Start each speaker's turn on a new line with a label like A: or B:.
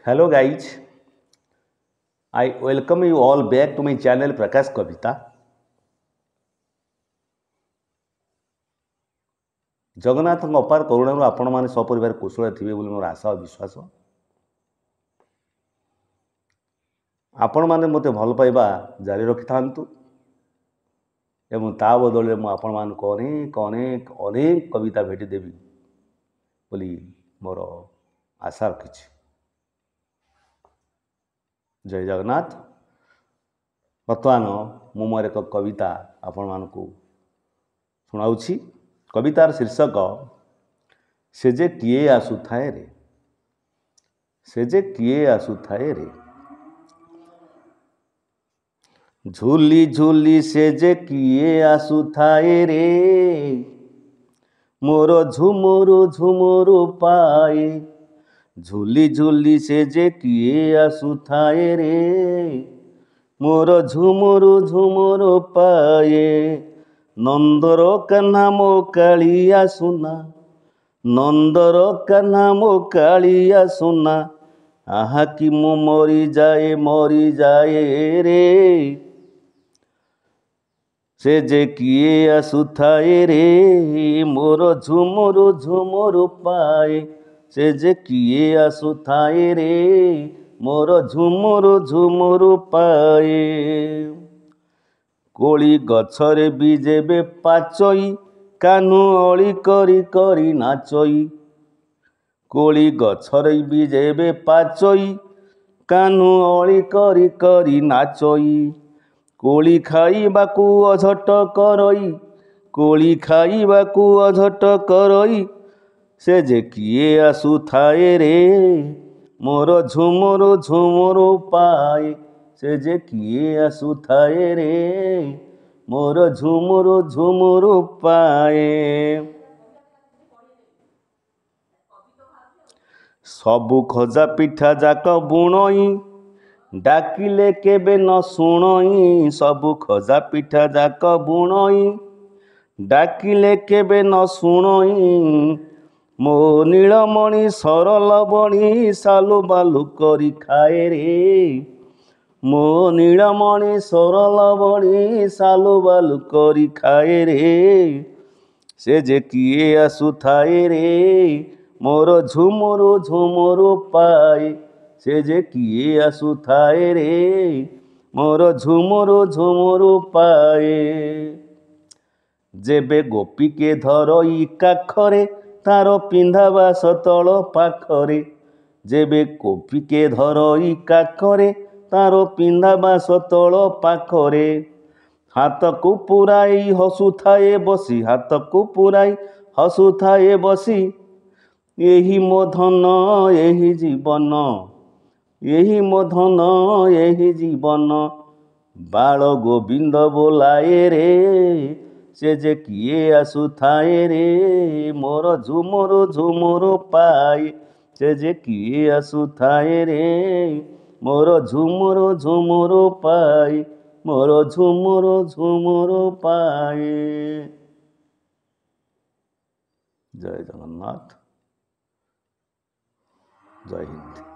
A: Hello guys, I welcome you all back to my channel Prakash Kavita. ଜଗନ୍ନାଥଙ୍କ ଅପାର କରୁଣାରୁ ଆପଣମାନେ ସପରିବାର କୁଶଳ ଥିବେ ବୋଲି ମୋର ଆଶା ଓ ବିଶ୍ୱାସ। ଆପଣମାନେ ମୋତେ ଭଲ ପାଇବା ଜାରି ରଖିଥାନ୍ତୁ ଏବଂ ତା ବଦଳରେ ମୁଁ ଆପଣମାନଙ୍କୁ ଅନେକ ଅନେକ ଅନେକ କବିତା ଭେଟିଦେବି ବୋଲି ମୋର ଆଶା ରଖିଛି। ଜୟ ଜଗନ୍ନାଥ। ବର୍ତ୍ତମାନ ମୁଁ ମୋର ଏକ କବିତା ଆପଣମାନଙ୍କୁ ଶୁଣାଉଛି। କବିତାର ଶୀର୍ଷକ ସେ ଯେ କିଏ ଆସୁଥାଏ ରେ, ସେ ଯେ କିଏ ଆସୁଥାଏ ରେ, ଝୁଲି ଝୁଲି ସେ ଯେ କିଏ ଆସୁଥାଏ ରେ, ମୋର ଝୁମୁରୁ ଝୁମୁରୁ ପାଏ। ଝୁଲି ଝୁଲି ସେ ଯେ କିଏ ଆସୁଥାଏ ରେ, ମୋର ଝୁମୁରୁ ଝୁମୁରୁ ପାଏ। ନନ୍ଦର କାହ୍ନା ମୋ କାଳିଆ ସୁନା, ନନ୍ଦର କାହ୍ନା ମୋ କାଳିଆ ସୁନା, ଆହା କି ମୁଁ ମରିଯାଏ ରେ, ସେ ଯେ କିଏ ଆସୁଥାଏ ରେ, ମୋର ଝୁମୁରୁ ଝୁମୁରୁ ପାଏ। ସେ ଯେ କିଏ ଆସୁଥାଏ ରେ, ମୋର ଝୁମୁରୁ ଝୁମୁରୁ ପାଏ। କୋଳି ଗଛରେ ବି ଯେବେ ପାଚଇ, କାହ୍ନୁ ଅଳି କରି କରି ନାଚଇ। କୋଳି ଗଛରେ ବି ଯେବେ ପାଚଇ, କାହ୍ନୁ ଅଳି କରି କରି ନାଚଇ। କୋଳି ଖାଇବାକୁ ଅଝଟ କରଇ, କୋଳି ଖାଇବାକୁ ଅଝଟ କରଇ, ସେ ଯେ କିଏ ଆସୁଥାଏ ରେ, ମୋର ଝୁମୁରୁ ଝୁମୁରୁ ପାଏ। ସେ ଯେ କିଏ ଆସୁଥାଏ ରେ, ମୋର ଝୁମୁରୁ ଝୁମୁରୁ ପାଏ। ସବୁ ଖଜା ପିଠା ଯାକ ବୁଣଇ, ଡାକିଲେ କେବେ ନ ଶୁଣଇ। ସବୁ ଖଜା ପିଠା ଯାକ ବୁଣଇ, ଡାକିଲେ କେବେ ନ ଶୁଣଇ। ମୋ ନୀଳମଣି ସରଲ ବଣି, ସାଲୁ ବାଲୁ କରି ଖାଏ ରେ, ମୋ ନୀଳମଣି ସରଲ ବଣି, ସାଲୁ ବାଲୁ କରି ଖାଏ ରେ, ସେ ଯେ କିଏ ଆସୁଥାଏ ରେ, ମୋର ଝୁମୁରୁ ଝୁମୁରୁ ପାଏ। ସେ ଯେ କିଏ ଆସୁଥାଏ ରେ, ମୋର ଝୁମୁରୁ ଝୁମୁରୁ ପାଏ। ଯେବେ ଗୋପୀକେ ଧରଇ କାଖରେ, ତାର ପିନ୍ଧାବାସ ତଳ ପାଖରେ। ଯେବେ ଗୋପୀକେ ଧରଇ କାଖରେ, ତାର ପିନ୍ଧାବାସ ତଳ ପାଖରେ। ହାତକୁ ପୁରାଇ ହସୁଥାଏ ବସି, ହାତକୁ ପୁରାଇ ହସୁଥାଏ ବସି। ଏହି ମୋ ଧନ ଏହି ଜୀବନ, ଏହି ମୋ ଧନ ଏହି ଜୀବନ, ବାଳ ଗୋବିନ୍ଦ ବୋଲାଏ ରେ, ସେ ଯେ କିଏ ଆସୁଥାଏ ରେ, ମୋର ଝୁମୁରୁ ଝୁମୁରୁ ପାଏ। ସେ ଯେ କିଏ ଆସୁଥାଏ ରେ, ମୋର ଝୁମୁରୁ ଝୁମୁରୁ ପାଏ, ମୋର ଝୁମୁରୁ ଝୁମୁରୁ ପାଏ। ଜୟ ଜଗନ୍ନାଥ, ଜୟ ହିନ୍ଦ।